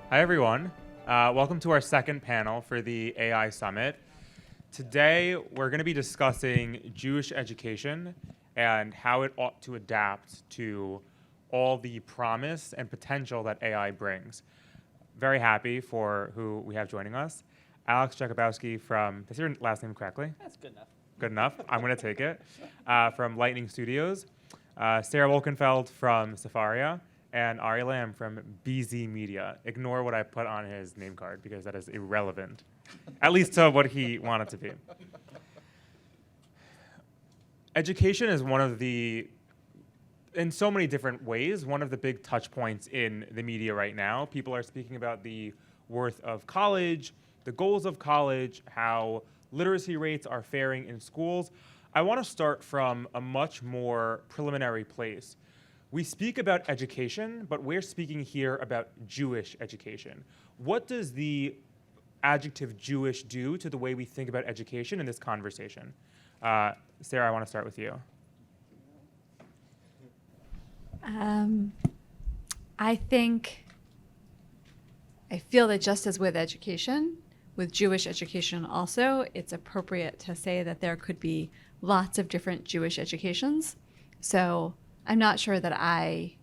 Hi, everyone. Welcome to our second panel for the AI Summit. Today, we're going to be discussing Jewish education and how it ought to adapt to all the promise and potential that AI brings. Very happy for who we have joining us. Alex Jakubowski from, is your last name correctly? That's good enough. Good enough. I'm going to take it. From Lightning Studios. Sara Wolkenfeld from Sefaria. And Lamm from BZ Media. Ignore what I put on his name card because that is irrelevant, at least to what he wanted to be. Education is one of the, in so many different ways, one of the big touch points in the media right now. People are speaking about the worth of college, the goals of college, how literacy rates are faring in schools. I want to start from a much more preliminary place. We speak about education, but we're speaking here about Jewish education. What does the adjective Jewish do to the way we think about education in this conversation? Sara, I want to start with you. I feel that just as with education, with Jewish education also, it's appropriate to say that there could be lots of different Jewish educations. So I'm not sure that I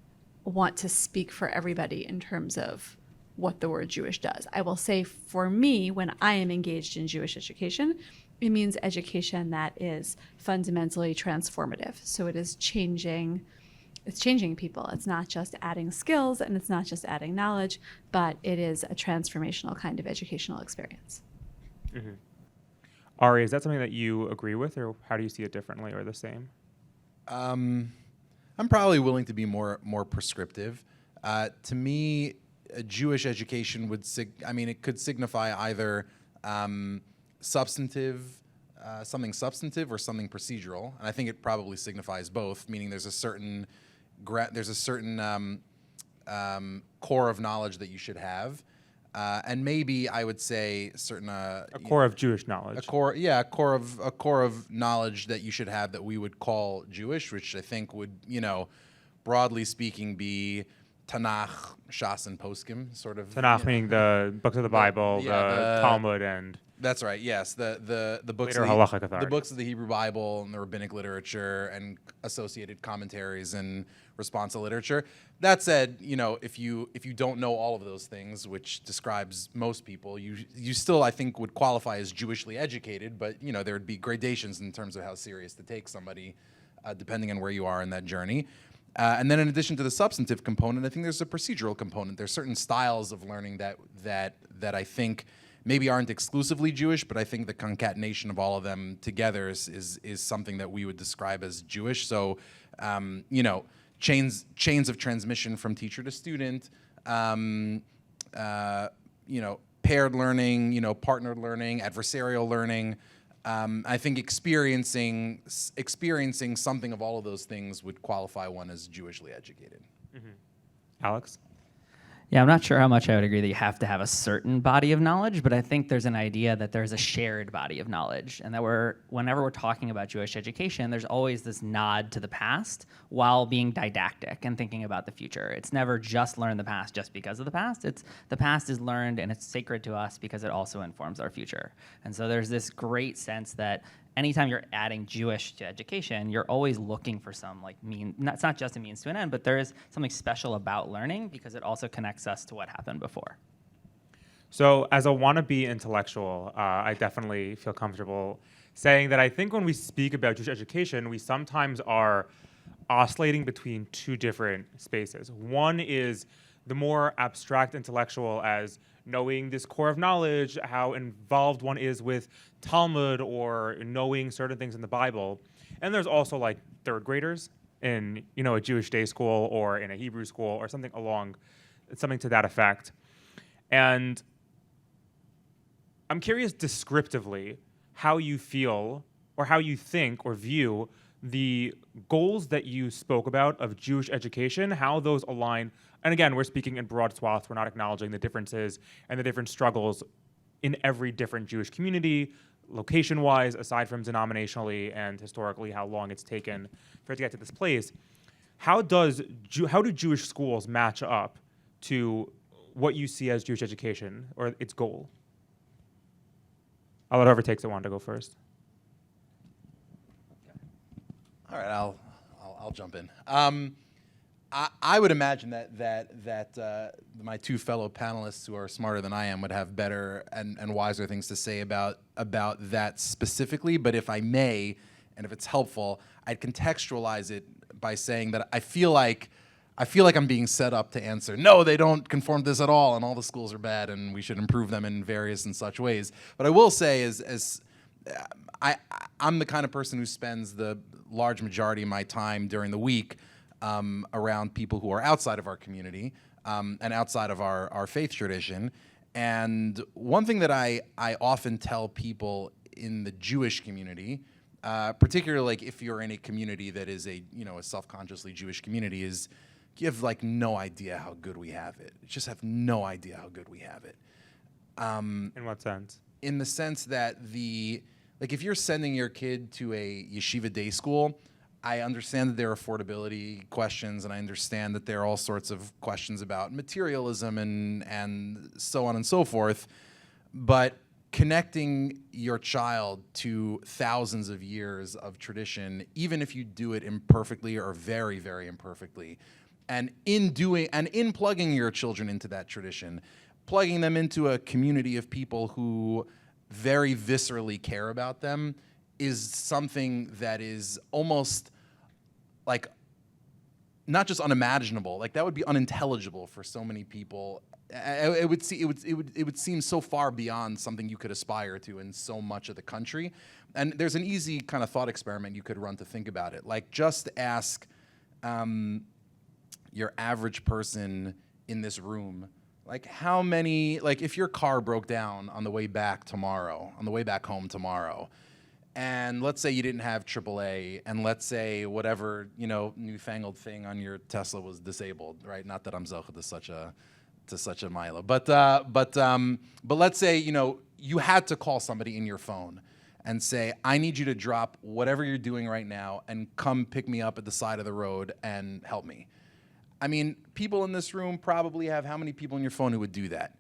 want to speak for everybody in terms of what the word Jewish does. I will say for me, when I am engaged in Jewish education, it means education that is fundamentally transformative. So it is changing people. It's not just adding skills and it's not just adding knowledge, but it is a transformational kind of educational experience. Mm-hmm. Ari, is that something that you agree with, or how do you see it differently or the same? I'm probably willing to be more prescriptive. To me, a Jewish education would it could signify either something substantive or something procedural, and I think it probably signifies both. Meaning, there's a certain core of knowledge that you should have, and maybe I would say certain a core of Jewish knowledge. A core of knowledge that you should have that we would call Jewish, which I think would, broadly speaking, be Tanakh, Shas, and Poskim, sort of. Tanakh meaning the books of the Bible, the Talmud, and that's right. Yes, the books later halachic authority. The books of the Hebrew Bible and the rabbinic literature and associated commentaries and responsa literature. That said, if you don't know all of those things, which describes most people, you still, I think, would qualify as Jewishly educated. But there would be gradations in terms of how serious to take somebody, depending on where you are in that journey. And then, in addition to the substantive component, I think there's a procedural component. There's certain styles of learning that I think maybe aren't exclusively Jewish, but I think the concatenation of all of them together is something that we would describe as Jewish. So, chains of transmission from teacher to student, paired learning, partnered learning, adversarial learning. I think experiencing something of all of those things would qualify one as Jewishly educated. Mm-hmm. Alex? Yeah, I'm not sure how much I would agree that you have to have a certain body of knowledge, but I think there's an idea that there's a shared body of knowledge, and that whenever we're talking about Jewish education, there's always this nod to the past while being didactic and thinking about the future. It's never just learn the past just because of the past. It's the past is learned and it's sacred to us because it also informs our future. And so there's this great sense that anytime you're adding Jewish to education, you're always looking for some it's not just a means to an end, but there is something special about learning because it also connects us to what happened before. So as a wannabe intellectual, I definitely feel comfortable saying that I think when we speak about Jewish education, we sometimes are oscillating between two different spaces. One is the more abstract intellectual as knowing this core of knowledge, how involved one is with Talmud or knowing certain things in the Bible. And there's also like third graders in, a Jewish day school or in a Hebrew school or something to that effect. And I'm curious descriptively how you feel or how you think or view the goals that you spoke about of Jewish education, how those align. And again, we're speaking in broad swaths. We're not acknowledging the differences and the different struggles in every different Jewish community, location-wise, aside from denominationally and historically, how long it's taken for it to get to this place. How do Jewish schools match up to what you see as Jewish education or its goal? I'll let whoever takes it want to go first. All right, I'll jump in. I would imagine that my two fellow panelists who are smarter than I am would have better and wiser things to say about that specifically. But if I may, and if it's helpful, I'd contextualize it by saying that I feel like I'm being set up to answer, no, they don't conform to this at all, and all the schools are bad, and we should improve them in various and such ways. But I will say is I'm the kind of person who spends the large majority of my time during the week around people who are outside of our community and outside of our faith tradition. And one thing that I often tell people in the Jewish community, particularly like if you're in a community that is a self-consciously Jewish community, is you have like no idea how good we have it. You just have no idea how good we have it. In what sense? In the sense that if you're sending your kid to a yeshiva day school, I understand that there are affordability questions, and I understand that there are all sorts of questions about materialism and so on and so forth. But connecting your child to thousands of years of tradition, even if you do it imperfectly or very, very imperfectly, and in plugging your children into that tradition, plugging them into a community of people who very viscerally care about them, is something that is almost like not just unimaginable, like that would be unintelligible for so many people. It would seem so far beyond something you could aspire to in so much of the country. And there's an easy kind of thought experiment you could run to think about it. Like, just ask your average person in this room, like how many, like if your car broke down on the way back home tomorrow, and let's say you didn't have AAA, and let's say whatever, newfangled thing on your Tesla was disabled, right? Not that I'm zocha to such a mila, but let's say, you had to call somebody in your phone and say, I need you to drop whatever you're doing right now and come pick me up at the side of the road and help me. I mean, people in this room probably have how many people in your phone who would do that?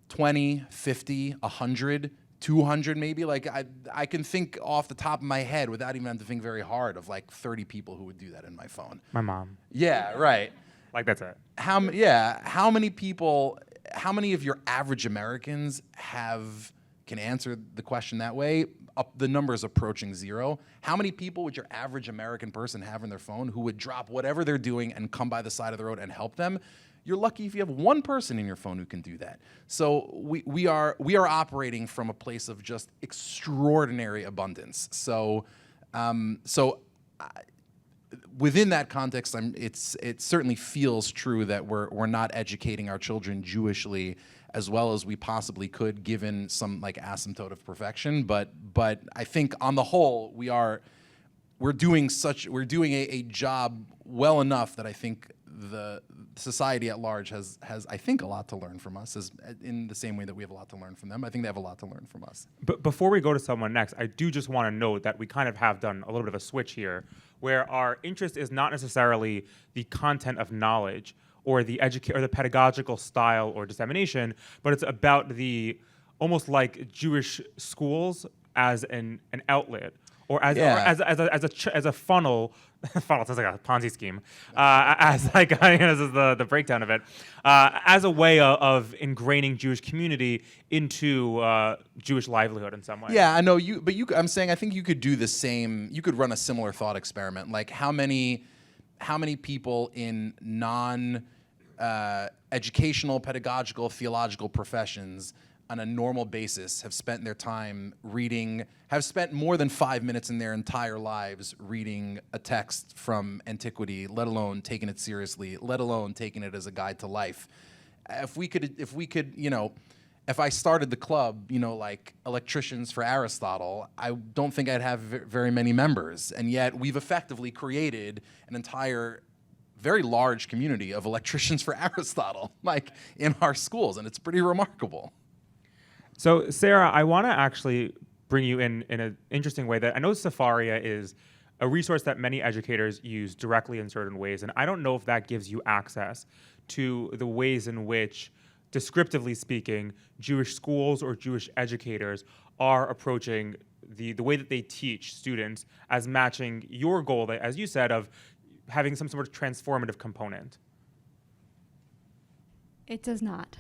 20, 50, 100, 200 maybe? Like, I can think off the top of my head without even having to think very hard of like 30 people who would do that in my phone. My mom. Yeah, right. Like, that's it. How many people, how many of your average Americans can answer the question that way? The number is approaching zero. How many people would your average American person have in their phone who would drop whatever they're doing and come by the side of the road and help them? You're lucky if you have one person in your phone who can do that. So we are operating from a place of just extraordinary abundance. So within that context, it certainly feels true that we're not educating our children Jewishly as well as we possibly could, given some like asymptote of perfection. But I think on the whole, we're doing a job well enough that I think the society at large has I think a lot to learn from us, as in the same way that we have a lot to learn from them. I think they have a lot to learn from us. But before we go to someone next, I do just want to note that we kind of have done a little bit of a switch here, where our interest is not necessarily the content of knowledge or the pedagogical style or dissemination, but it's about the almost like Jewish schools as an outlet, or as a funnel. Funnel sounds like a Ponzi scheme. As like this is the breakdown of it, as a way of ingraining Jewish community into Jewish livelihood in some way. Yeah, I know you, but I'm saying I think you could do the same. You could run a similar thought experiment. Like how many people in non-educational, pedagogical, theological professions on a normal basis have spent their time have spent more than 5 minutes in their entire lives reading a text from antiquity, let alone taking it seriously, let alone taking it as a guide to life. If I started the club, like Electricians for Aristotle, I don't think I'd have very many members. And yet we've effectively created an entire very large community of Electricians for Aristotle, like in our schools, and it's pretty remarkable. So, Sarah, I want to actually bring you in an interesting way that I know Sefaria is a resource that many educators use directly in certain ways, and I don't know if that gives you access to the ways in which descriptively speaking, Jewish schools or Jewish educators are approaching the way that they teach students as matching your goal, that, as you said, of having some sort of transformative component? It does not.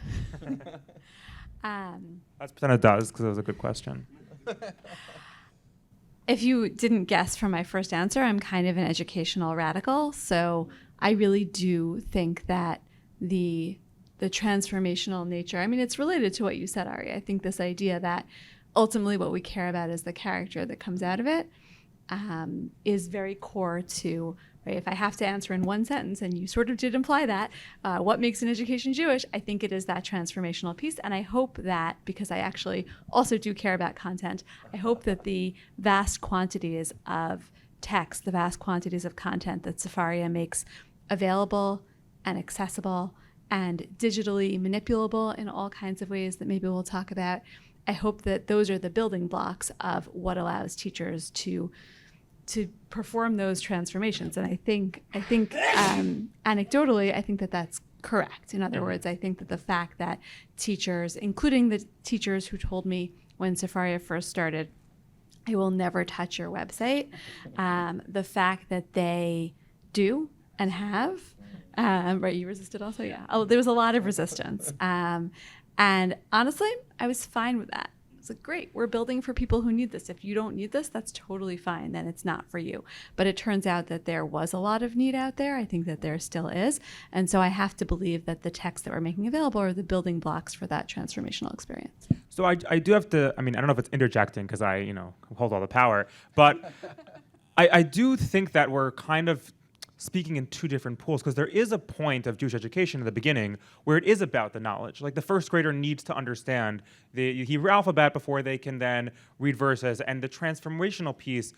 Let's pretend it does, because it was a good question. If you didn't guess from my first answer, I'm kind of an educational radical. So I really do think that the transformational nature, I mean, it's related to what you said, Ari. I think this idea that ultimately what we care about is the character that comes out of it is very core to, right? If I have to answer in one sentence, and you sort of did imply that, what makes an education Jewish? I think it is that transformational piece. And I hope that, because I actually also do care about content, I hope that the vast quantities of text, the vast quantities of content that Sefaria makes available and accessible and digitally manipulable in all kinds of ways that maybe we'll talk about, I hope that those are the building blocks of what allows teachers to perform those transformations. And I think anecdotally, I think that that's correct. In other words, I think that the fact that teachers, including the teachers who told me when Sefaria first started, I will never touch your website, the fact that they do and have, right, you resisted also? Yeah. Oh, there was a lot of resistance. And honestly, I was fine with that. It's like, great, we're building for people who need this. If you don't need this, that's totally fine. Then it's not for you. But it turns out that there was a lot of need out there. I think that there still is. And so I have to believe that the texts that we're making available are the building blocks for that transformational experience. So I do have to, I mean, I don't know if it's interjecting because I, hold all the power, but I do think that we're kind of speaking in two different pools, because there is a point of Jewish education in the beginning where it is about the knowledge. Like the first grader needs to understand the Hebrew alphabet before they can then read verses. And the transformational piece,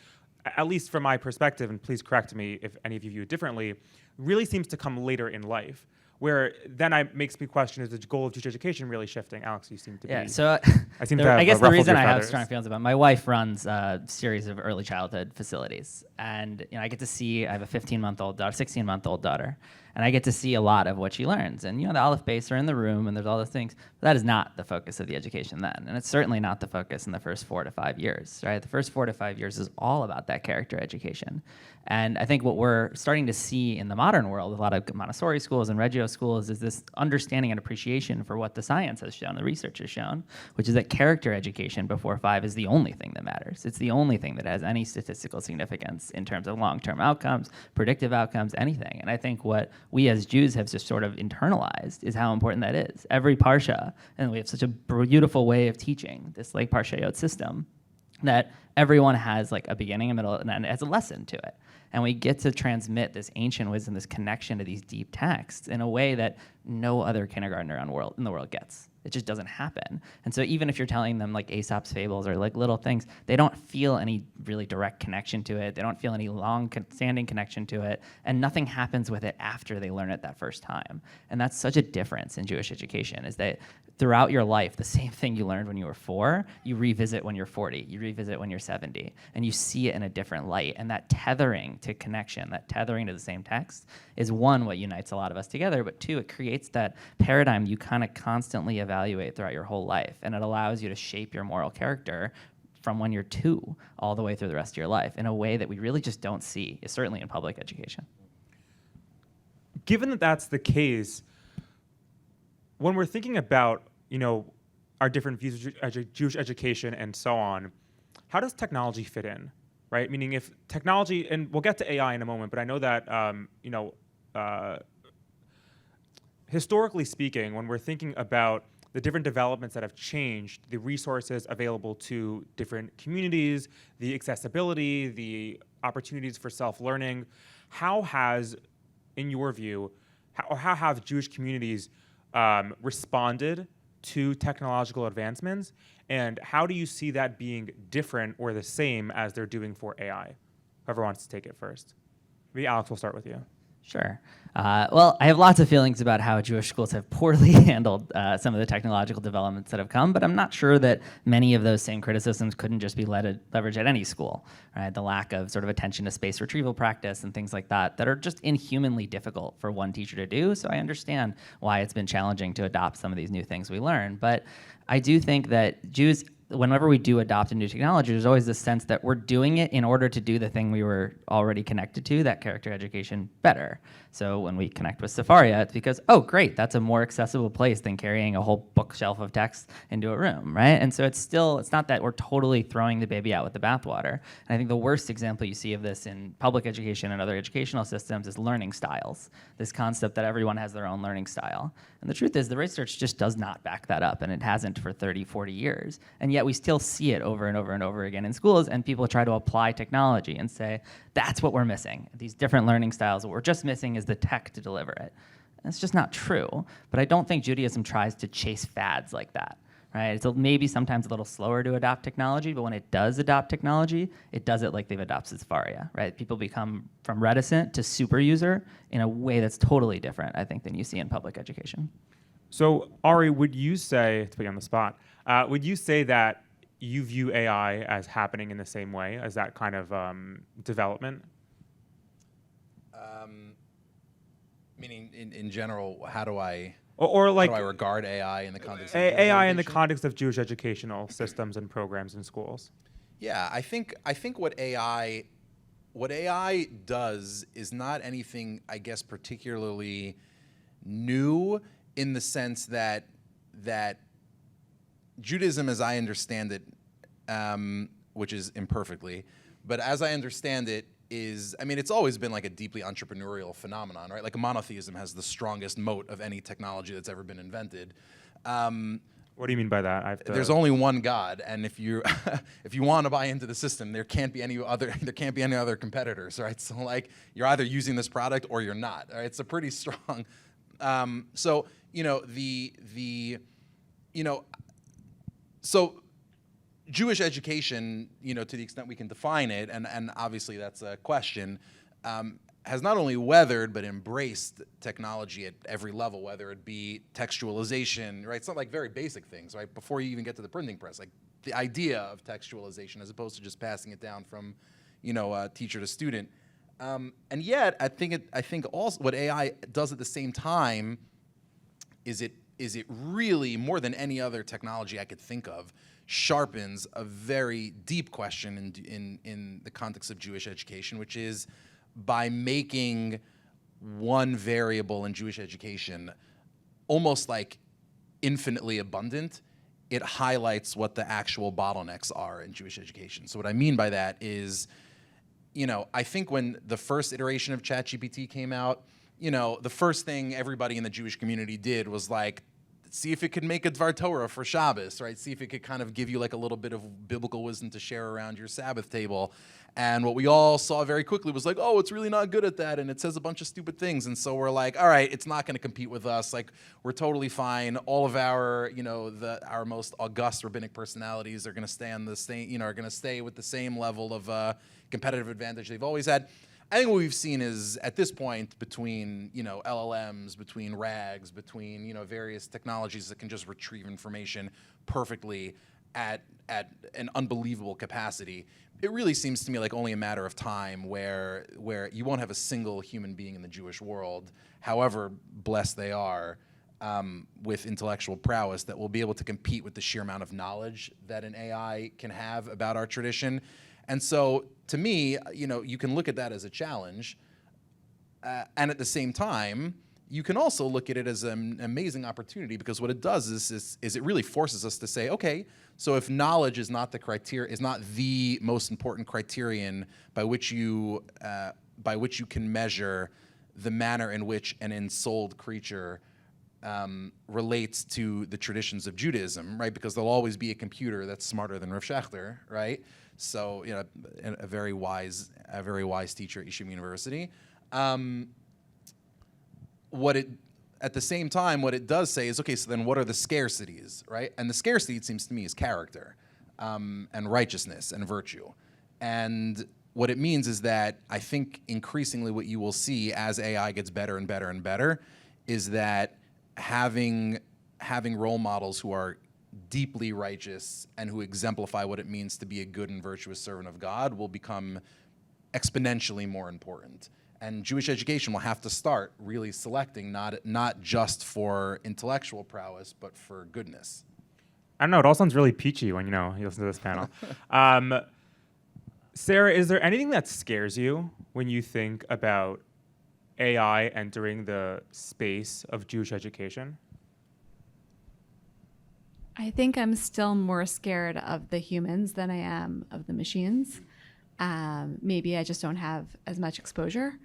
at least from my perspective, and please correct me if any of you view it differently, really seems to come later in life, where then makes me question, is the goal of Jewish education really shifting? Alex, you seem to be. Yeah, so I seem to have I guess the ruffled reason your I have feathers. strong feelings about it, my wife runs a series of early childhood facilities, and I get to see. I have a 15-month-old daughter, 16-month-old daughter, and I get to see a lot of what she learns. And the Aleph Beis are in the room, and there's all those things. But that is not the focus of the education then, and it's certainly not the focus in the first 4 to 5 years. Right, the first 4 to 5 years is all about that character education. And I think what we're starting to see in the modern world, a lot of Montessori schools and Reggio schools, is this understanding and appreciation for what the science has shown, the research has shown, which is that character education before 5 is the only thing that matters. It's the only thing that has any statistical significance in terms of long-term outcomes, predictive outcomes, anything. And I think what we as Jews have just sort of internalized is how important that is. Every parsha, and we have such a beautiful way of teaching this like parshayot system, that everyone has like a beginning, a middle, and end. It has a lesson to it. And we get to transmit this ancient wisdom, this connection to these deep texts in a way that no other kindergartner in the world gets. It just doesn't happen. And so even if you're telling them like Aesop's fables or like little things, they don't feel any really direct connection to it. They don't feel any long-standing connection to it. And nothing happens with it after they learn it that first time. And that's such a difference in Jewish education, is that throughout your life, the same thing you learned when you were 4, you revisit when you're 40, you revisit when you're 70, and you see it in a different light. And that tethering to connection, that tethering to the same text, is one, what unites a lot of us together, but two, it creates that paradigm you kind of constantly evaluate throughout your whole life, and it allows you to shape your moral character from when you're 2 all the way through the rest of your life in a way that we really just don't see, certainly in public education. Given that that's the case, when we're thinking about our different views of Jewish education and so on, how does technology fit in, right? Meaning if technology, and we'll get to AI in a moment, but I know that, historically speaking, when we're thinking about the different developments that have changed, the resources available to different communities, the accessibility, the opportunities for self-learning, how has, in your view, how have Jewish communities responded to technological advancements, and how do you see that being different or the same as they're doing for AI? Whoever wants to take it first. Maybe Alex, will start with you. Sure. Well, I have lots of feelings about how Jewish schools have poorly handled some of the technological developments that have come, but I'm not sure that many of those same criticisms couldn't just be leveraged at any school, right? The lack of sort of attention to space retrieval practice and things like that that are just inhumanly difficult for one teacher to do. So I understand why it's been challenging to adopt some of these new things we learn. But I do think that Jews, whenever we do adopt a new technology, there's always this sense that we're doing it in order to do the thing we were already connected to, that character education, better. So when we connect with Sefaria, it's because, oh, great, that's a more accessible place than carrying a whole bookshelf of text into a room, right? And so it's not that we're totally throwing the baby out with the bathwater. And I think the worst example you see of this in public education and other educational systems is learning styles, this concept that everyone has their own learning style. And the truth is the research just does not back that up, and it hasn't for 30, 40 years. And yet we still see it over and over and over again in schools, and people try to apply technology and say, that's what we're missing, these different learning styles. What we're just missing is the tech to deliver it. And it's just not true. But I don't think Judaism tries to chase fads like that, right? It's maybe sometimes a little slower to adopt technology, but when it does adopt technology, it does it like they've adopted Sefaria, right? People become from reticent to super user in a way that's totally different, I think, than you see in public education. So Ari, would you say, to put you on the spot, would you say that you view AI as happening in the same way as that kind of development? Meaning, in general, how do I Like how do I regard AI in the context of AI in the education? context of Jewish educational systems and programs in schools? Yeah, I think what AI does is not anything, I guess, particularly new in the sense that Judaism, as I understand it, which is imperfectly, but as I understand it, it's always been like a deeply entrepreneurial phenomenon, right? Like monotheism has the strongest moat of any technology that's ever been invented. What do you mean by that? There's only one God, and if you if you want to buy into the system, there can't be any other competitors, right? So like you're either using this product or you're not. Right? It's a pretty strong. So Jewish education, to the extent we can define it, and obviously that's a question, has not only weathered but embraced technology at every level, whether it be textualization, right? It's not like very basic things, right? Before you even get to the printing press, like the idea of textualization as opposed to just passing it down from, teacher to student. And yet, I think also what AI does at the same time is it really, more than any other technology I could think of, sharpens a very deep question in the context of Jewish education, which is by making one variable in Jewish education almost like infinitely abundant, it highlights what the actual bottlenecks are in Jewish education. So what I mean by that is, I think when the first iteration of ChatGPT came out, the first thing everybody in the Jewish community did was like, see if it could make a Dvar Torah for Shabbos, right? See if it could kind of give you like a little bit of biblical wisdom to share around your Sabbath table. And what we all saw very quickly was like, oh, it's really not good at that, and it says a bunch of stupid things. And so we're like, all right, it's not going to compete with us. Like, we're totally fine. All of our, our most august rabbinic personalities are going to stay on the same, are going to stay with the same level of competitive advantage they've always had. I think what we've seen is, at this point, between LLMs, between RAGs, between various technologies that can just retrieve information perfectly at an unbelievable capacity, it really seems to me like only a matter of time where you won't have a single human being in the Jewish world, however blessed they are, with intellectual prowess, that will be able to compete with the sheer amount of knowledge that an AI can have about our tradition. And so, to me, you can look at that as a challenge, and at the same time, you can also look at it as an amazing opportunity, because what it does is it really forces us to say, okay, so if knowledge is not the most important criterion by which you can measure the manner in which an ensouled creature relates to the traditions of Judaism, right? Because there'll always be a computer that's smarter than Rav Shechter, right? So, a very wise teacher at Yeshiva University. At the same time, what it does say is, okay, so then what are the scarcities, right? And the scarcity, it seems to me, is character, and righteousness and virtue. And what it means is that I think increasingly what you will see as AI gets better and better and better is that having role models who are deeply righteous and who exemplify what it means to be a good and virtuous servant of God will become exponentially more important. And Jewish education will have to start really selecting not just for intellectual prowess, but for goodness. I don't know. It all sounds really peachy when you listen to this panel. Sarah, is there anything that scares you when you think about AI entering the space of Jewish education? I think I'm still more scared of the humans than I am of the machines. Maybe I just don't have as much exposure.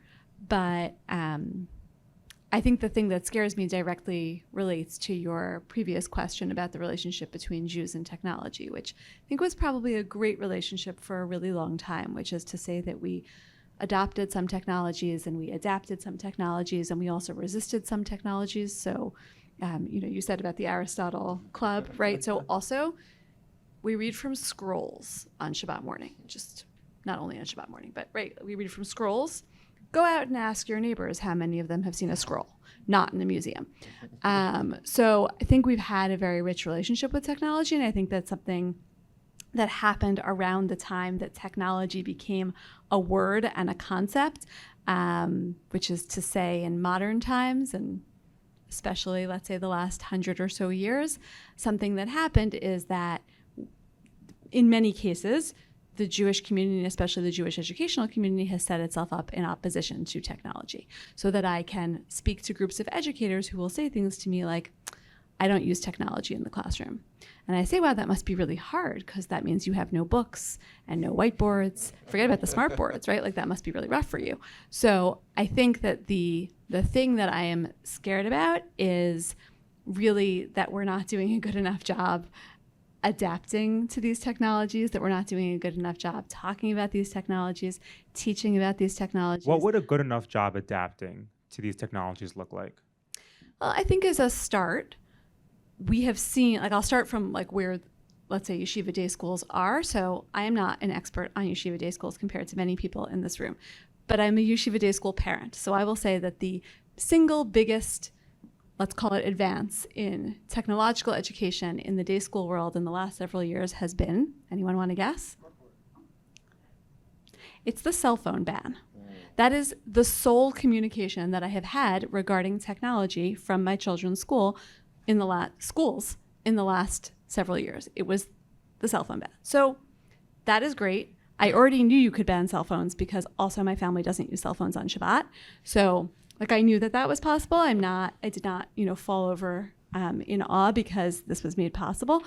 But I think the thing that scares me directly relates to your previous question about the relationship between Jews and technology, which I think was probably a great relationship for a really long time, which is to say that we adopted some technologies and we adapted some technologies and we also resisted some technologies. So, you said about the Aristotle Club, right? So also we read from scrolls on Shabbat morning, just not only on Shabbat morning, but right, we read from scrolls. Go out and ask your neighbors how many of them have seen a scroll, not in the museum. So I think we've had a very rich relationship with technology, and I think that's something that happened around the time that technology became a word and a concept, which is to say in modern times, and especially, let's say, the last 100 or so years, something that happened is that in many cases, the Jewish community, and especially the Jewish educational community, has set itself up in opposition to technology, so that I can speak to groups of educators who will say things to me like, I don't use technology in the classroom. And I say, wow, that must be really hard, because that means you have no books and no whiteboards. Forget about the smart boards, right? Like, that must be really rough for you. So I think that the thing that I am scared about is really that we're not doing a good enough job adapting to these technologies, that we're not doing a good enough job talking about these technologies, teaching about these technologies. What would a good enough job adapting to these technologies look like? Well, I think as a start, we have seen, like, I'll start from like where, let's say, yeshiva day schools are. So I am not an expert on yeshiva day schools compared to many people in this room, but I'm a yeshiva day school parent. So I will say that the single biggest, let's call it, advance in technological education in the day school world in the last several years has been, anyone want to guess? It's the cell phone ban. That is the sole communication that I have had regarding technology from my children's schools in the last several years. It was the cell phone ban. So that is great. I already knew you could ban cell phones because also my family doesn't use cell phones on Shabbat. So like, I knew that was possible. I did not, fall over in awe because this was made possible.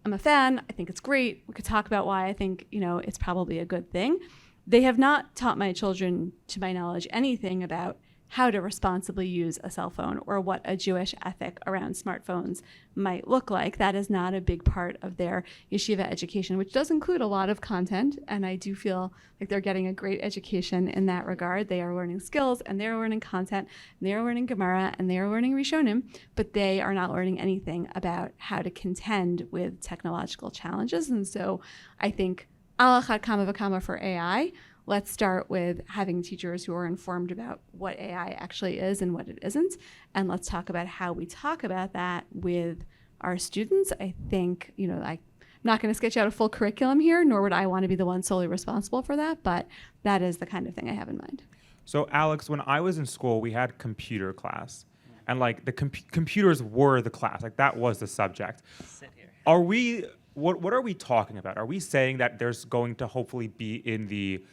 I'm a fan. I think it's great. We could talk about why I think, it's probably a good thing. They have not taught my children, to my knowledge, anything about how to responsibly use a cell phone or what a Jewish ethic around smartphones might look like. That is not a big part of their yeshiva education, which does include a lot of content. And I do feel like they're getting a great education in that regard. They are learning skills, and they are learning content, and they are learning Gemara, and they are learning Rishonim, but they are not learning anything about how to contend with technological challenges. And so I think ala chad kama v'kama for AI. Let's start with having teachers who are informed about what AI actually is and what it isn't. And let's talk about how we talk about that with our students. I think, I'm not going to sketch out a full curriculum here, nor would I want to be the one solely responsible for that, but that is the kind of thing I have in mind. So Alex, when I was in school, we had computer class, and like the computers were the class, like that was the subject. Sit here. Are we, what are we talking about? Are we saying that there's going to hopefully be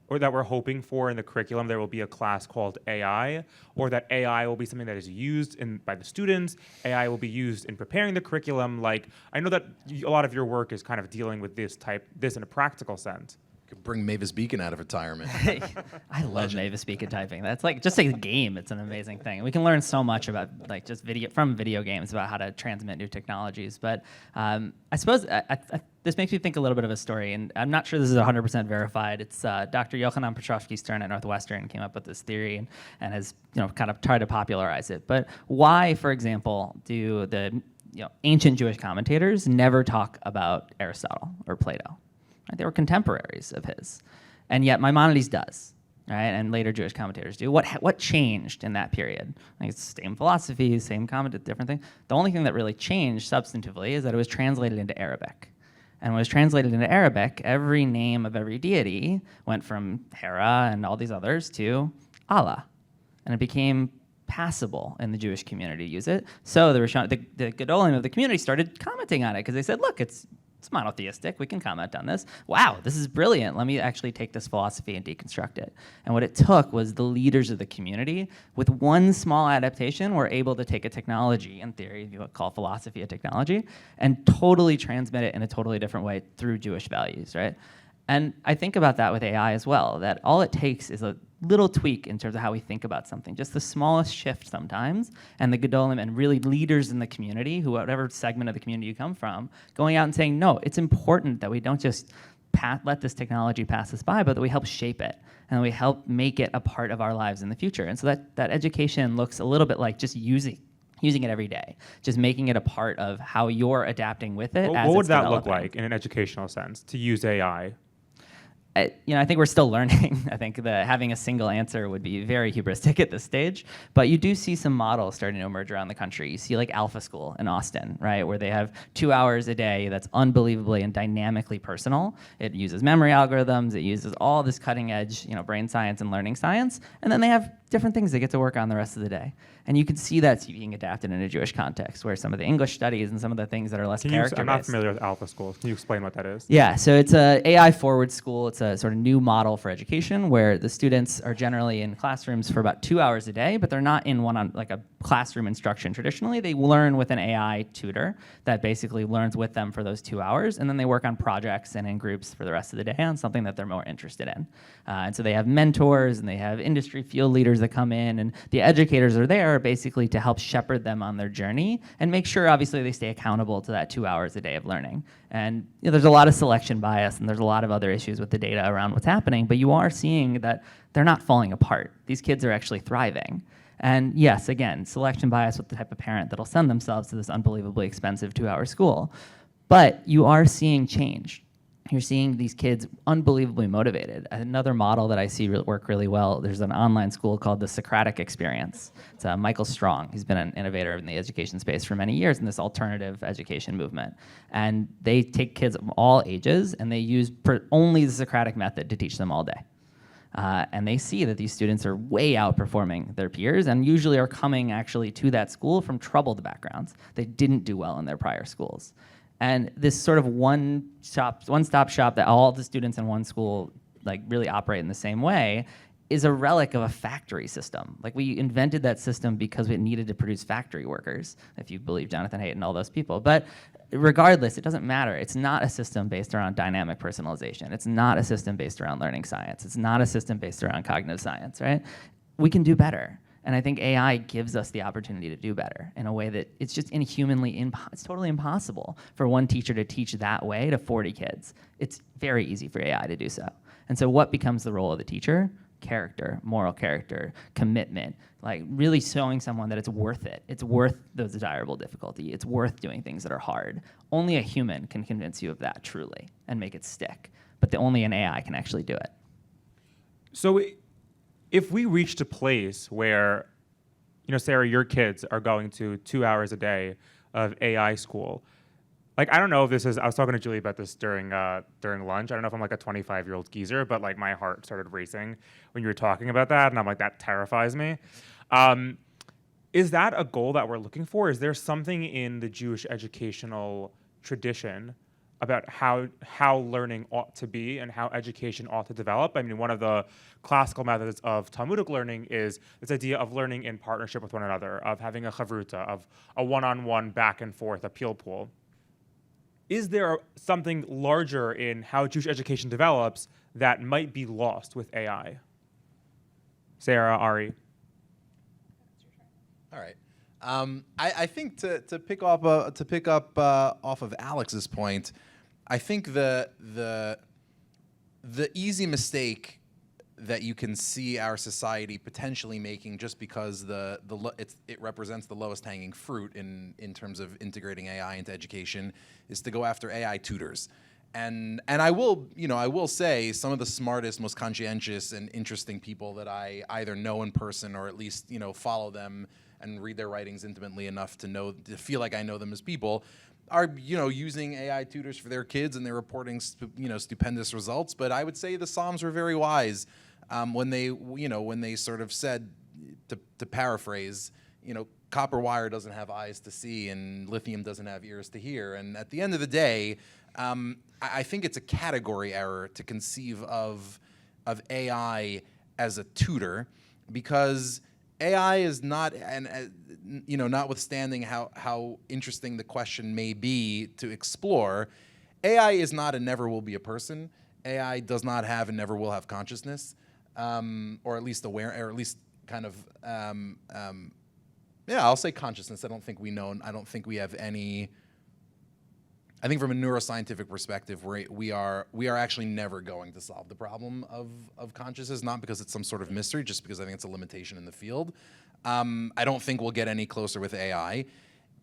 or that we're hoping for in the curriculum, there will be a class called AI, or that AI will be something that is used by the students, AI will be used in preparing the curriculum? Like, I know that a lot of your work is kind of dealing with this in a practical sense. Could bring Mavis Beacon out of retirement. I love Mavis Beacon typing. That's like just a game. It's an amazing thing. We can learn so much about like just video games about how to transmit new technologies. But I suppose this makes me think a little bit of a story, and I'm not sure this is 100% verified. It's Dr. Yochanan Petrovsky-Stern at Northwestern came up with this theory and has kind of tried to popularize it. But why, for example, do the ancient Jewish commentators never talk about Aristotle or Plato? Right? They were contemporaries of his. And yet Maimonides does, right? And later Jewish commentators do. What changed in that period? Like, it's the same philosophy, same comment, different thing. The only thing that really changed substantively is that it was translated into Arabic. And when it was translated into Arabic, every name of every deity went from Hera and all these others to Allah. And it became passable in the Jewish community to use it. So the Gedolim of the community started commenting on it because they said, look, it's monotheistic. We can comment on this. Wow, this is brilliant. Let me actually take this philosophy and deconstruct it. And what it took was the leaders of the community, with one small adaptation, were able to take a technology, in theory, you would call philosophy a technology, and totally transmit it in a totally different way through Jewish values, right? And I think about that with AI as well, that all it takes is a little tweak in terms of how we think about something, just the smallest shift sometimes, and the Gedolim and really leaders in the community, whatever segment of the community you come from, going out and saying, no, it's important that we don't just let this technology pass us by, but that we help shape it, and we help make it a part of our lives in the future. And so that education looks a little bit like just using it every day, just making it a part of how you're adapting with it. What would that look like in an educational sense, to use AI? I think we're still learning. I think that having a single answer would be very hubristic at this stage. But you do see some models starting to emerge around the country. You see like Alpha School in Austin, right, where they have 2 hours a day that's unbelievably and dynamically personal. It uses memory algorithms. It uses all this cutting edge, brain science and learning science. And then they have different things they get to work on the rest of the day. And you can see that's being adapted in a Jewish context, where some of the English studies and some of the things that are less character-based. I'm not familiar with Alpha School. Can you explain what that is? Yeah, so it's a AI forward school. It's a sort of new model for education where the students are generally in classrooms for about 2 hours a day, but they're not in like a classroom instruction traditionally. They learn with an AI tutor that basically learns with them for those 2 hours, and then they work on projects and in groups for the rest of the day on something that they're more interested in. And so they have mentors and they have industry field leaders that come in, and the educators are there basically to help shepherd them on their journey and make sure, obviously, they stay accountable to that 2 hours a day of learning. And there's a lot of selection bias, and there's a lot of other issues with the data around what's happening, but you are seeing that they're not falling apart. These kids are actually thriving. And yes, again, selection bias with the type of parent that'll send themselves to this unbelievably expensive 2-hour school. But you are seeing change. You're seeing these kids unbelievably motivated. Another model that I see work really well, there's an online school called the Socratic Experience. It's Michael Strong. He's been an innovator in the education space for many years in this alternative education movement. And they take kids of all ages, and they use only the Socratic method to teach them all day. And they see that these students are way outperforming their peers and usually are coming actually to that school from troubled backgrounds. They didn't do well in their prior schools. And this sort of one-stop shop that all the students in one school like really operate in the same way is a relic of a factory system. Like, we invented that system because we needed to produce factory workers, if you believe Jonathan Haidt and all those people. But regardless, it doesn't matter. It's not a system based around dynamic personalization. It's not a system based around learning science. It's not a system based around cognitive science, right? We can do better. And I think AI gives us the opportunity to do better in a way that it's just it's totally impossible for one teacher to teach that way to 40 kids. It's very easy for AI to do so. And so what becomes the role of the teacher? Character, moral character, commitment, like really showing someone that it's worth it. It's worth the desirable difficulty. It's worth doing things that are hard. Only a human can convince you of that truly and make it stick. But only an AI can actually do it. So if we reached a place where, Sarah, your kids are going to 2 hours a day of AI school, like, I don't know if this is, I was talking to Julie about this during lunch. I don't know if I'm like a 25-year-old geezer, but like my heart started racing when you were talking about that, and I'm like, that terrifies me. Is that a goal that we're looking for? Is there something in the Jewish educational tradition about how learning ought to be and how education ought to develop? I mean, one of the classical methods of Talmudic learning is this idea of learning in partnership with one another, of having a chavruta, of a one-on-one back and forth appeal pool. Is there something larger in how Jewish education develops that might be lost with AI? Sarah, Ari. All right. I think to pick up off of Alex's point, I think the easy mistake that you can see our society potentially making just because it represents the lowest hanging fruit in terms of integrating AI into education is to go after AI tutors. And I will say some of the smartest, most conscientious and interesting people that I either know in person or at least follow them and read their writings intimately enough to feel like I know them as people are using AI tutors for their kids, and they're reporting stupendous results. But I would say the Psalms were very wise when they sort of said, to paraphrase, copper wire doesn't have eyes to see and lithium doesn't have ears to hear. And at the end of the day, I think it's a category error to conceive of AI as a tutor, because AI is not, and notwithstanding how interesting the question may be to explore, AI is not and never will be a person. AI does not have and never will have consciousness, or at least aware, or at least kind of, I'll say consciousness. I don't think we have any. I think from a neuroscientific perspective, we are actually never going to solve the problem of consciousness, not because it's some sort of mystery, just because I think it's a limitation in the field. I don't think we'll get any closer with AI.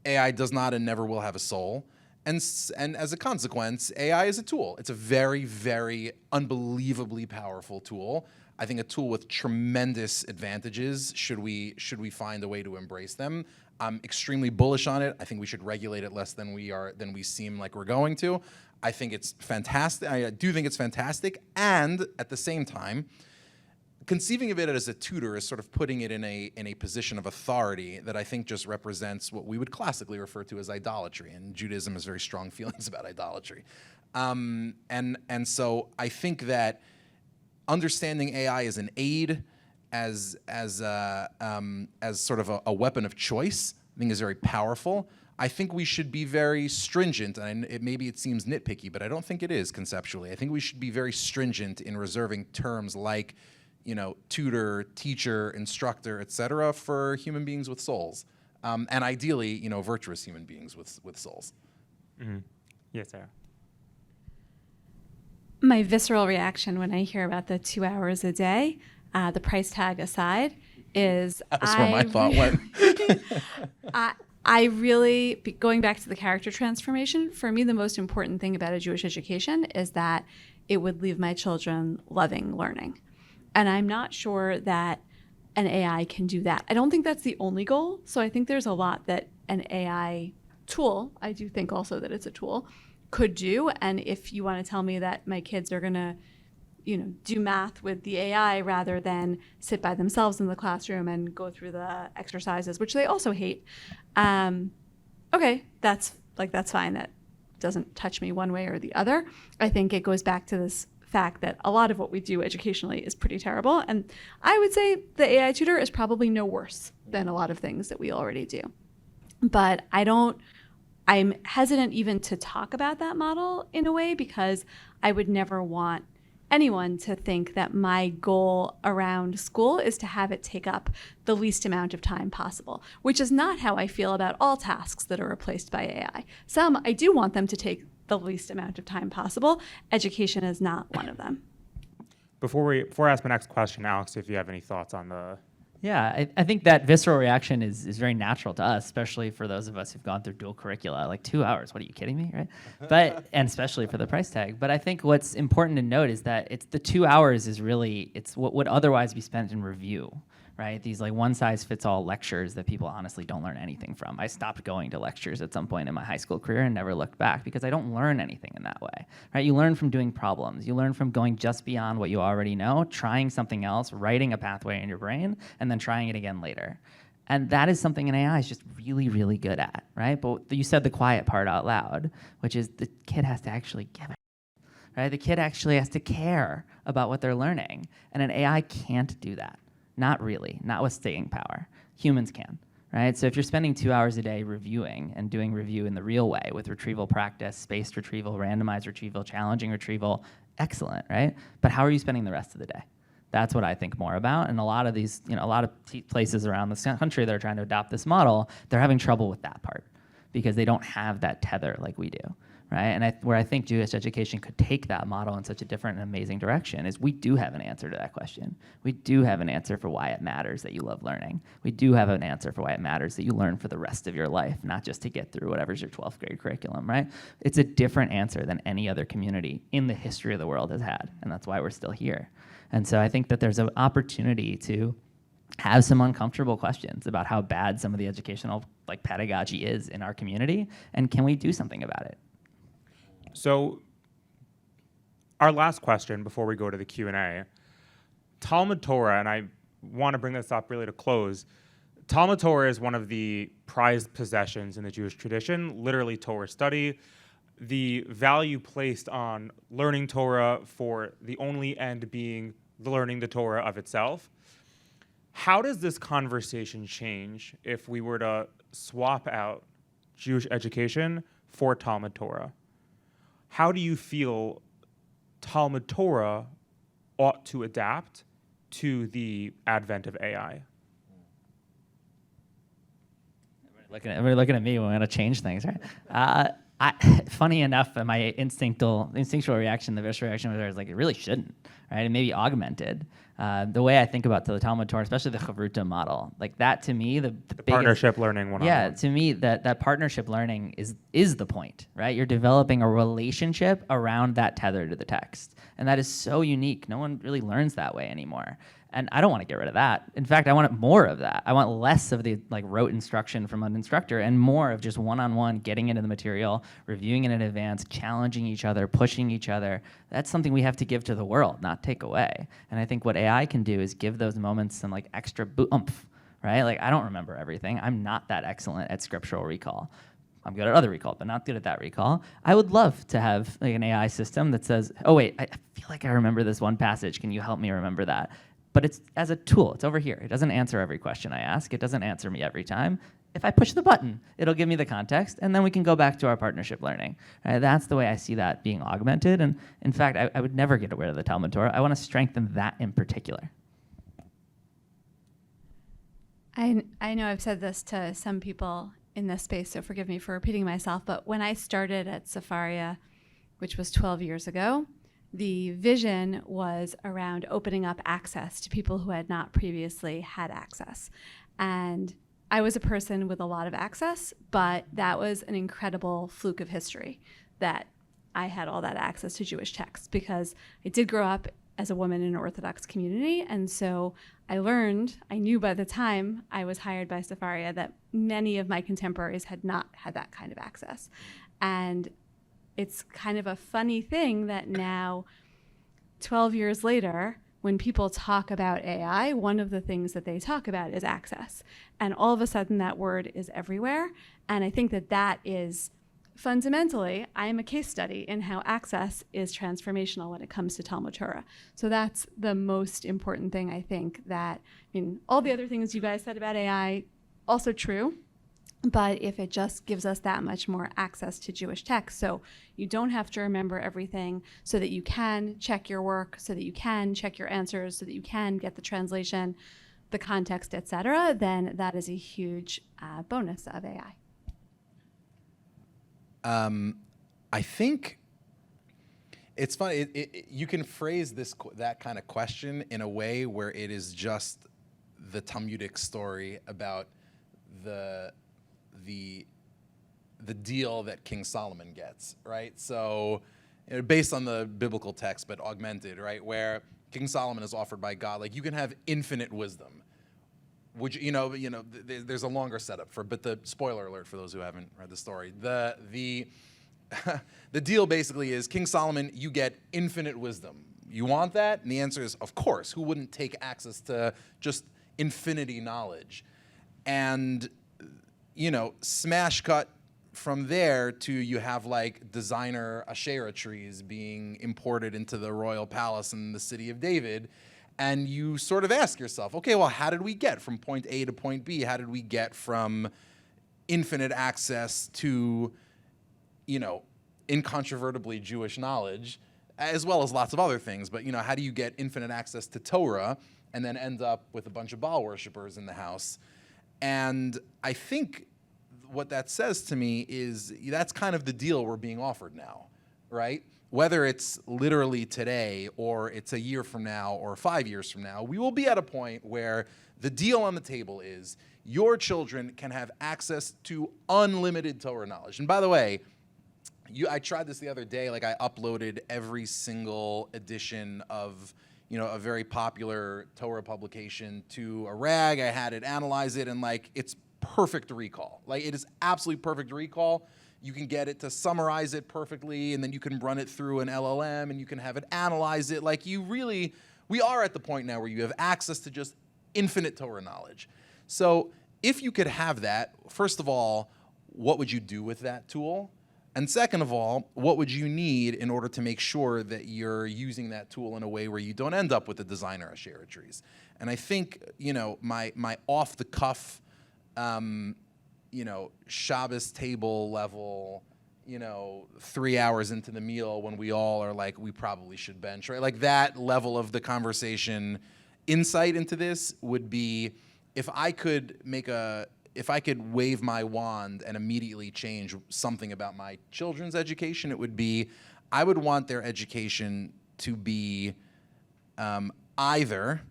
AI does not and never will have a soul. And as a consequence, AI is a tool. It's a very, very unbelievably powerful tool. I think a tool with tremendous advantages should we find a way to embrace them. I'm extremely bullish on it. I think we should regulate it less than we seem like we're going to. I think it's fantastic. I do think it's fantastic. And at the same time, conceiving of it as a tutor is sort of putting it in a position of authority that I think just represents what we would classically refer to as idolatry. And Judaism has very strong feelings about idolatry. And so I think that understanding AI as an aid, as sort of a weapon of choice, I think is very powerful. I think we should be very stringent, and maybe it seems nitpicky, but I don't think it is conceptually. I think we should be very stringent in reserving terms like, tutor, teacher, instructor, etc., for human beings with souls, and ideally, virtuous human beings with souls. Mm-hmm. Yes, Sarah. My visceral reaction when I hear about the 2 hours a day, the price tag aside, is that's where my thought went. I really, going back to the character transformation, for me, the most important thing about a Jewish education is that it would leave my children loving learning. And I'm not sure that an AI can do that. I don't think that's the only goal. So I think there's a lot that an AI tool, I do think also that it's a tool, could do. And if you want to tell me that my kids are going to do math with the AI rather than sit by themselves in the classroom and go through the exercises, which they also hate. Okay, that's fine. That doesn't touch me one way or the other. I think it goes back to this fact that a lot of what we do educationally is pretty terrible. And I would say the AI tutor is probably no worse than a lot of things that we already do. But I'm hesitant even to talk about that model in a way, because I would never want anyone to think that my goal around school is to have it take up the least amount of time possible, which is not how I feel about all tasks that are replaced by AI. Some, I do want them to take the least amount of time possible. Education is not one of them. Before I ask my next question, Alex, if you have any thoughts on the... Yeah, I think that visceral reaction is very natural to us, especially for those of us who've gone through dual curricula. Like 2 hours, what are you kidding me, right? And especially for the price tag. But I think what's important to note is that it's the 2 hours is really, it's what would otherwise be spent in review, right? These like one-size-fits-all lectures that people honestly don't learn anything from. I stopped going to lectures at some point in my high school career and never looked back because I don't learn anything in that way, right? You learn from doing problems. You learn from going just beyond what you already know, trying something else, writing a pathway in your brain, and then trying it again later. And that is something an AI is just really, really good at, right? But you said the quiet part out loud, which is the kid has to actually give it. Right? The kid actually has to care about what they're learning. And an AI can't do that. Not really, not with staying power. Humans can, right? So if you're spending 2 hours a day reviewing and doing review in the real way with retrieval practice, spaced retrieval, randomized retrieval, challenging retrieval, excellent, right? But how are you spending the rest of the day? That's what I think more about. And a lot of these, a lot of places around the country that are trying to adopt this model, they're having trouble with that part because they don't have that tether like we do, right? And where I think Jewish education could take that model in such a different and amazing direction is we do have an answer to that question. We do have an answer for why it matters that you love learning. We do have an answer for why it matters that you learn for the rest of your life, not just to get through whatever's your 12th grade curriculum, right? It's a different answer than any other community in the history of the world has had, and that's why we're still here. And so I think that there's an opportunity to have some uncomfortable questions about how bad some of the educational pedagogy is in our community, and can we do something about it? So our last question before we go to the Q&A, Talmud Torah, and I want to bring this up really to close, Talmud Torah is one of the prized possessions in the Jewish tradition, literally Torah study. The value placed on learning Torah for the only end being learning the Torah of itself. How does this conversation change if we were to swap out Jewish education for Talmud Torah? How do you feel Talmud Torah ought to adapt to the advent of AI? Everybody looking at me when we're going to change things, right? Funny enough, my instinctual reaction, the visceral reaction was like, it really shouldn't, right? It may be augmented. The way I think about the Talmud Torah, especially the Chavruta model, like that to me, the partnership learning one-on-one. Yeah, to me, that partnership learning is the point, right? You're developing a relationship around that tether to the text. And that is so unique. No one really learns that way anymore. And I don't want to get rid of that. In fact, I want more of that. I want less of the rote instruction from an instructor and more of just one-on-one getting into the material, reviewing it in advance, challenging each other, pushing each other. That's something we have to give to the world, not take away. And I think what AI can do is give those moments some extra oomph, right? I don't remember everything. I'm not that excellent at scriptural recall. I'm good at other recall, but not good at that recall. I would love to have an AI system that says, oh wait, I feel like I remember this one passage. Can you help me remember that? But it's as a tool. It's over here. It doesn't answer every question I ask. It doesn't answer me every time. If I push the button, it'll give me the context, and then we can go back to our partnership learning. That's the way I see that being augmented. And in fact, I would never get rid of the Talmud Torah. I want to strengthen that in particular. I know I've said this to some people in this space, so forgive me for repeating myself, but when I started at Sefaria, which was 12 years ago, the vision was around opening up access to people who had not previously had access. And I was a person with a lot of access, but that was an incredible fluke of history that I had all that access to Jewish texts, because I did grow up as a woman in an Orthodox community. And so I knew by the time I was hired by Sefaria that many of my contemporaries had not had that kind of access. And it's kind of a funny thing that now, 12 years later, when people talk about AI, one of the things that they talk about is access. And all of a sudden that word is everywhere. And I think that is fundamentally, I am a case study in how access is transformational when it comes to Talmud Torah. So that's the most important thing, I think, all the other things you guys said about AI, also true. But if it just gives us that much more access to Jewish text, so you don't have to remember everything, so that you can check your work, so that you can check your answers, so that you can get the translation, the context, etc., then that is a huge bonus of AI. I think it's funny. You can phrase that kind of question in a way where it is just the Talmudic story about the deal that King Solomon gets, right? So, based on the biblical text, but augmented, right? Where King Solomon is offered by God, you can have infinite wisdom. Would there's a longer setup but the spoiler alert for those who haven't read the story. The deal basically is, King Solomon, you get infinite wisdom. You want that? And the answer is, of course. Who wouldn't take access to just infinity knowledge? And smash cut from there to you have designer Asherah trees being imported into the royal palace in the city of David. And you sort of ask yourself, okay, well, how did we get from point A to point B? How did we get from infinite access to, incontrovertibly Jewish knowledge, as well as lots of other things? But, how do you get infinite access to Torah and then end up with a bunch of Baal worshipers in the house? And I think what that says to me is that's kind of the deal we're being offered now, right? Whether it's literally today or it's a year from now or 5 years from now, we will be at a point where the deal on the table is your children can have access to unlimited Torah knowledge. And by the way, I tried this the other day. Like, I uploaded every single edition of, a very popular Torah publication to a rag. I had it analyze it, and like, it's perfect recall. Like, it is absolutely perfect recall. You can get it to summarize it perfectly, and then you can run it through an LLM, and you can have it analyze it. Like, we are at the point now where you have access to just infinite Torah knowledge. So if you could have that, first of all, what would you do with that tool? And second of all, what would you need in order to make sure that you're using that tool in a way where you don't end up with the designer Asheritries? And I think, my off-the-cuff, Shabbos table level, 3 hours into the meal when we all are like, we probably should bench, right? Like, that level of the conversation insight into this would be, if I could wave my wand and immediately change something about my children's education, it would be, I would want their education to be either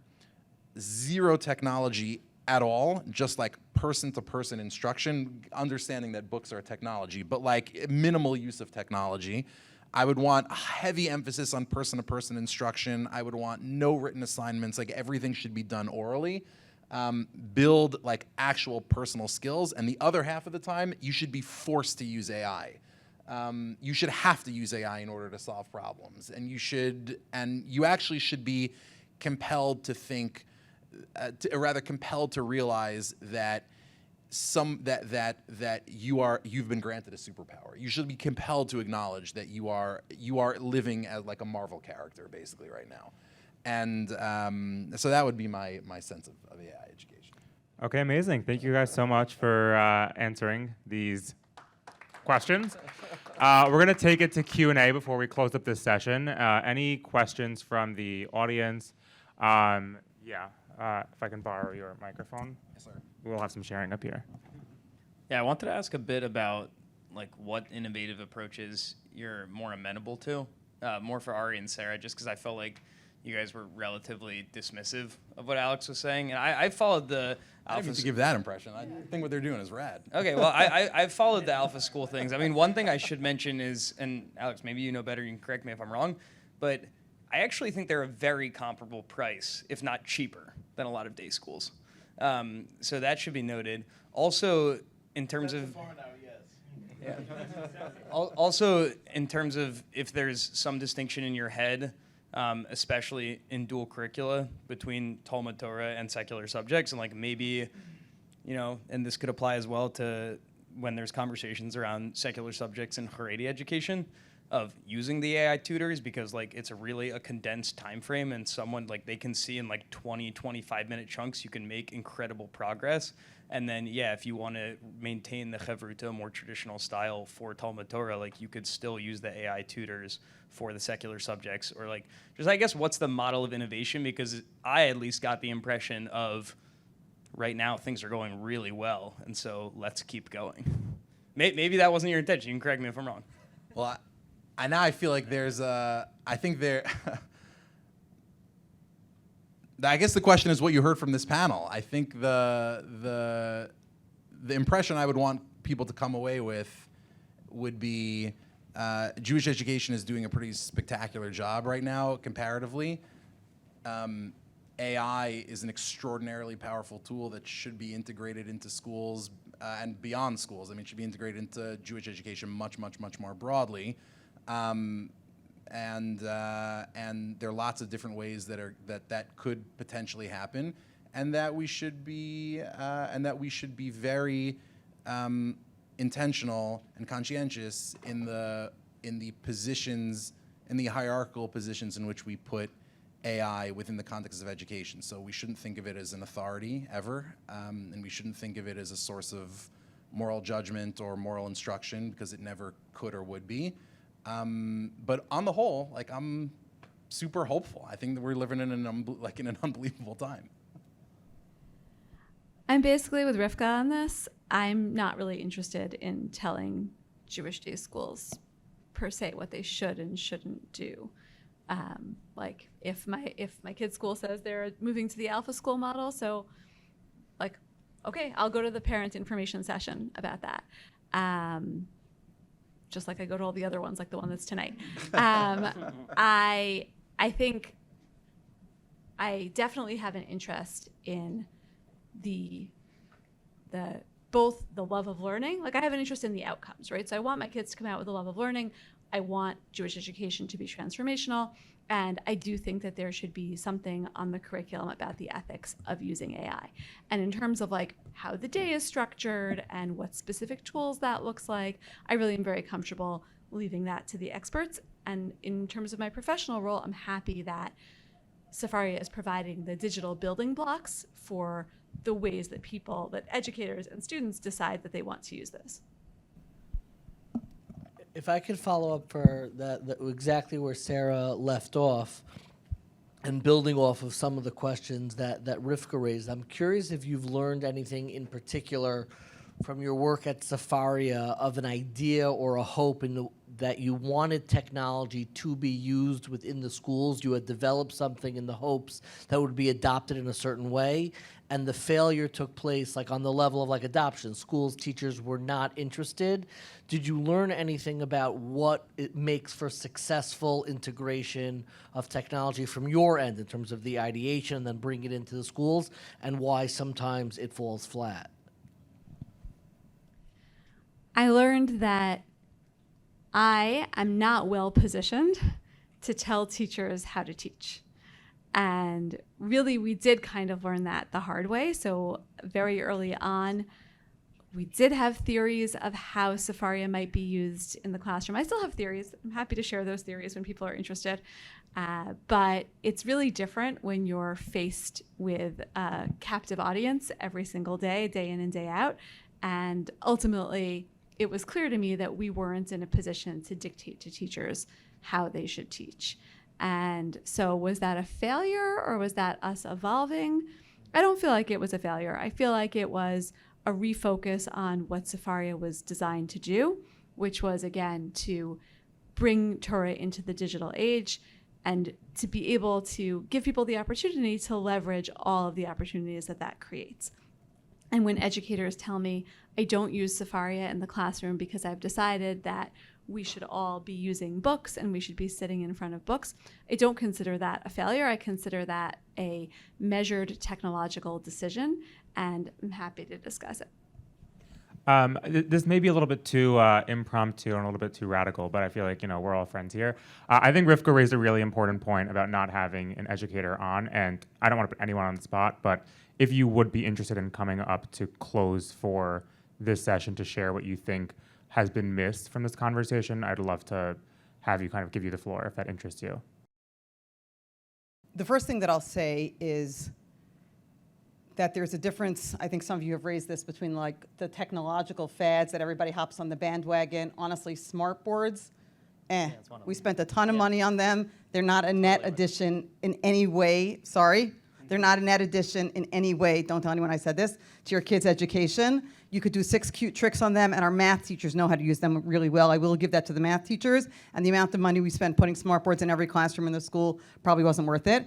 zero technology at all, just like person-to-person instruction, understanding that books are technology, but like minimal use of technology. I would want a heavy emphasis on person-to-person instruction. I would want no written assignments, like everything should be done orally. Build like actual personal skills, and the other half of the time, you should be forced to use AI. You should have to use AI in order to solve problems, and you actually should be compelled to think, compelled to realize that you've been granted a superpower. You should be compelled to acknowledge that you are living as like a Marvel character basically right now. And so that would be my sense of AI education. Okay, amazing. Thank you guys so much for answering these questions. We're going to take it to Q&A before we close up this session. Any questions from the audience? If I can borrow your microphone. Yes, sir. We'll have some sharing up here. Yeah, I wanted to ask a bit about like what innovative approaches you're more amenable to, more for Ari and Sarah, just because I felt like you guys were relatively dismissive of what Alex was saying. And I followed the I didn't mean to give that impression. I think what they're doing is rad. Okay, well, I followed the Alpha School things. I mean, one thing I should mention is, and Alex, maybe you know better, you can correct me if I'm wrong, but I actually think they're a very comparable price, if not cheaper, than a lot of day schools. So that should be noted. Also, in terms of... Yeah. Also, in terms of if there's some distinction in your head, especially in dual curricula between Talmud Torah and secular subjects, and like maybe, and this could apply as well to when there's conversations around secular subjects in Haredi education, of using the AI tutors, because like it's a condensed time frame, and someone like they can see in like 20-25 minute chunks you can make incredible progress. And then if you want to maintain the Chevruta, more traditional style for Talmud Torah, like you could still use the AI tutors for the secular subjects, or like just I guess what's the model of innovation, because I at least got the impression of right now things are going really well, and so let's keep going. Maybe that wasn't your intention. You can correct me if I'm wrong. Well, I feel like I guess the question is what you heard from this panel. I think the impression I would want people to come away with would be Jewish education is doing a pretty spectacular job right now comparatively. AI is an extraordinarily powerful tool that should be integrated into schools and beyond schools. I mean, it should be integrated into Jewish education much, much, much more broadly. And there are lots of different ways that could potentially happen, and that we should be very intentional and conscientious in the hierarchical positions in which we put AI within the context of education. So we shouldn't think of it as an authority ever, and we shouldn't think of it as a source of moral judgment or moral instruction, because it never could or would be. But on the whole, like, I'm super hopeful. I think that we're living in an unbelievable time. I'm basically with Rivka on this. I'm not really interested in telling Jewish day schools per se what they should and shouldn't do. Like if my kid's school says they're moving to the Alpha School model, so like, okay, I'll go to the parent information session about that. Just like I go to all the other ones, like the one that's tonight. I think I definitely have an interest in the both the love of learning. Like I have an interest in the outcomes, right? So I want my kids to come out with a love of learning. I want Jewish education to be transformational. And I do think that there should be something on the curriculum about the ethics of using AI. And in terms of like how the day is structured and what specific tools that looks like, I really am very comfortable leaving that to the experts. And in terms of my professional role, I'm happy that Sefaria is providing the digital building blocks for the ways that that educators and students decide that they want to use this. If I could follow up for that exactly where Sarah left off, and building off of some of the questions that Rivka raised, I'm curious if you've learned anything in particular from your work at Sefaria of an idea or a hope that you wanted technology to be used within the schools. You had developed something in the hopes that would be adopted in a certain way, and the failure took place like on the level of like adoption. Schools, teachers were not interested. Did you learn anything about what it makes for successful integration of technology from your end in terms of the ideation and then bring it into the schools, and why sometimes it falls flat? I learned that I am not well positioned to tell teachers how to teach. And really, we did kind of learn that the hard way. So very early on, we did have theories of how Sefaria might be used in the classroom. I still have theories. I'm happy to share those theories when people are interested. But it's really different when you're faced with a captive audience every single day in and day out. And ultimately, it was clear to me that we weren't in a position to dictate to teachers how they should teach. And so was that a failure or was that us evolving? I don't feel like it was a failure. I feel like it was a refocus on what Sefaria was designed to do, which was, again, to bring Torah into the digital age and to be able to give people the opportunity to leverage all of the opportunities that creates. And when educators tell me I don't use Sefaria in the classroom because I've decided that we should all be using books and we should be sitting in front of books, I don't consider that a failure. I consider that a measured technological decision, and I'm happy to discuss it. This may be a little bit too impromptu and a little bit too radical, but I feel like, we're all friends here. I think Rivka raised a really important point about not having an educator on, and I don't want to put anyone on the spot, but if you would be interested in coming up to close for this session to share what you think has been missed from this conversation, I'd love to have you kind of give you the floor if that interests you. The first thing that I'll say is that there's a difference, I think some of you have raised this, between like the technological fads that everybody hops on the bandwagon. Honestly, smart boards, we spent a ton of money on them. They're not a net addition in any way, sorry. They're not a net addition in any way, don't tell anyone I said this, to your kids' education. You could do 6 cute tricks on them, and our math teachers know how to use them really well. I will give that to the math teachers. And the amount of money we spent putting smartboards in every classroom in the school probably wasn't worth it.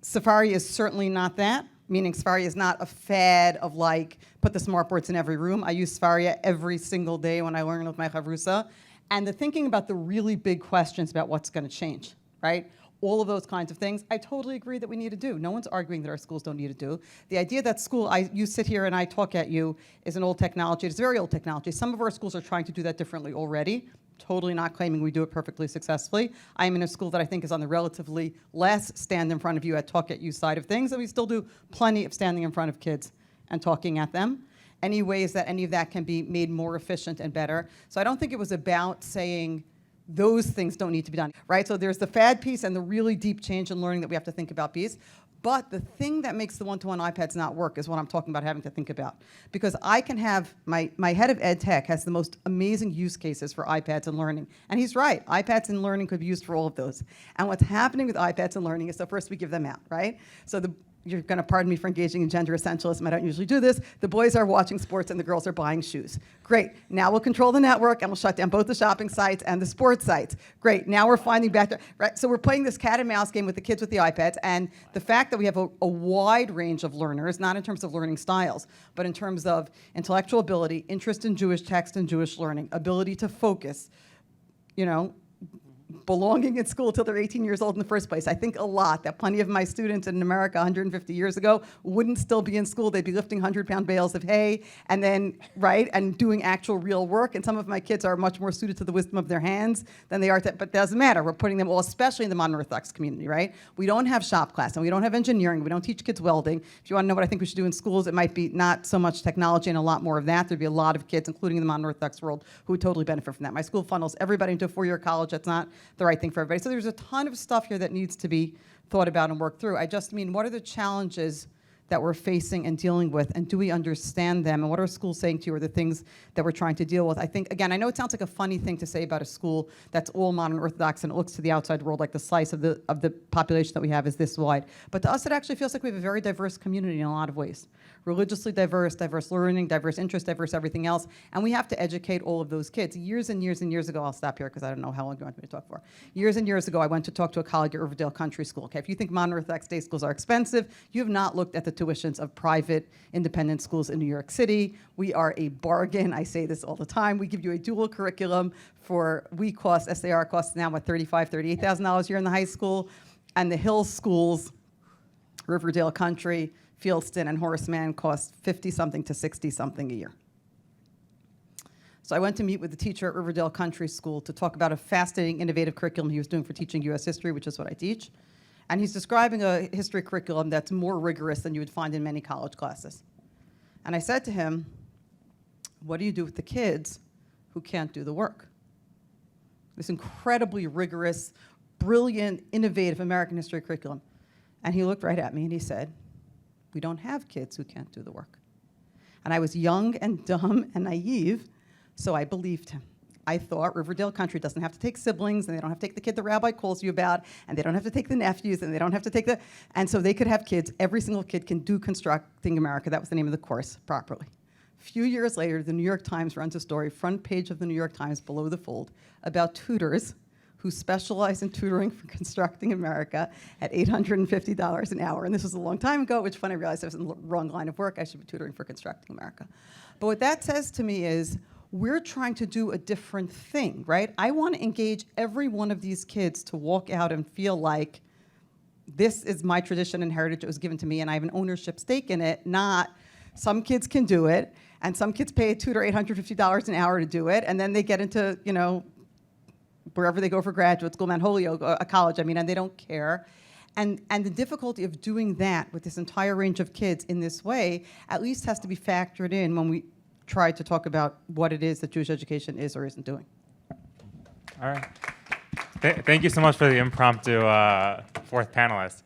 Sefaria is certainly not that, meaning Sefaria is not a fad of like, put the smartboards in every room. I use Sefaria every single day when I learn with my chavrusa. And the thinking about the really big questions about what's going to change, right? All of those kinds of things, I totally agree that we need to do. No one's arguing that our schools don't need to do. The idea that you sit here and I talk at you is an old technology. It's very old technology. Some of our schools are trying to do that differently already. Totally not claiming we do it perfectly successfully. I am in a school that I think is on the relatively less stand in front of you at talk at you side of things, and we still do plenty of standing in front of kids and talking at them. Any ways that any of that can be made more efficient and better. So I don't think it was about saying, those things don't need to be done, right? So there's the fad piece and the really deep change in learning that we have to think about piece. But the thing that makes the one-to-one iPads not work is what I'm talking about having to think about. Because I can have, my head of ed tech has the most amazing use cases for iPads and learning. And he's right, iPads and learning could be used for all of those. And what's happening with iPads and learning is, so first we give them out, right? So you're going to pardon me for engaging in gender essentialism. I don't usually do this. The boys are watching sports and the girls are buying shoes. Great. Now we'll control the network and we'll shut down both the shopping sites and the sports sites. Great. Now we're finding back there. Right? So we're playing this cat and mouse game with the kids with the iPads. And the fact that we have a wide range of learners, not in terms of learning styles, but in terms of intellectual ability, interest in Jewish text and Jewish learning, ability to focus, belonging in school till they're 18 years old in the first place. I think a lot that plenty of my students in America 150 years ago wouldn't still be in school. They'd be lifting 100-pound bales of hay and then, and doing actual real work. And some of my kids are much more suited to the wisdom of their hands than they are but it doesn't matter. We're putting them all, especially in the modern Orthodox community, right? We don't have shop class and we don't have engineering. We don't teach kids welding. If you want to know what I think we should do in schools, it might be not so much technology and a lot more of that. There'd be a lot of kids, including in the modern Orthodox world, who would totally benefit from that. My school funnels everybody into a 4-year college. That's not the right thing for everybody. So there's a ton of stuff here that needs to be thought about and worked through. I just mean, what are the challenges that we're facing and dealing with, and do we understand them, and what are schools saying to you are the things that we're trying to deal with? I think, again, I know it sounds like a funny thing to say about a school that's all modern Orthodox and it looks to the outside world like the slice of the population that we have is this wide. But to us, it actually feels like we have a very diverse community in a lot of ways. Religiously diverse, diverse learning, diverse interests, diverse everything else, and we have to educate all of those kids. Years and years and years ago, I'll stop here because I don't know how long you want me to talk for. Years and years ago, I went to talk to a colleague at Riverdale Country School. Okay, if you think modern Orthodox day schools are expensive, you have not looked at the tuitions of private independent schools in New York City. We are a bargain. I say this all the time. We give you a dual curriculum for SAR costs now $35,000, $38,000 a year in the high school, and the Hill schools, Riverdale Country, Fieldston, and Horace Mann cost 50-something to 60-something a year. So I went to meet with the teacher at Riverdale Country School to talk about a fascinating, innovative curriculum he was doing for teaching U.S. history, which is what I teach. And he's describing a history curriculum that's more rigorous than you would find in many college classes. And I said to him, what do you do with the kids who can't do the work? This incredibly rigorous, brilliant, innovative American history curriculum. And he looked right at me and he said, we don't have kids who can't do the work. And I was young and dumb and naive, so I believed him. I thought Riverdale Country doesn't have to take siblings, and they don't have to take the kid the rabbi calls you about, and they don't have to take the nephews, and they don't have to take and so they could have kids. Every single kid can do Constructing America. That was the name of the course, properly. A few years later, the New York Times runs a story, front page of the New York Times, below the fold, about tutors who specialize in tutoring for Constructing America at $850 an hour. And this was a long time ago, at which point I realized I was in the wrong line of work. I should be tutoring for Constructing America. But what that says to me is, we're trying to do a different thing, right? I want to engage every one of these kids to walk out and feel like this is my tradition and heritage that was given to me, and I have an ownership stake in it, not some kids can do it, and some kids pay a tutor $850 an hour to do it, and then they get into, wherever they go for graduate school, Mount Holyoke, a college, and they don't care. And the difficulty of doing that with this entire range of kids in this way at least has to be factored in when we try to talk about what it is that Jewish education is or isn't doing. All right. Thank you so much for the impromptu fourth panelist.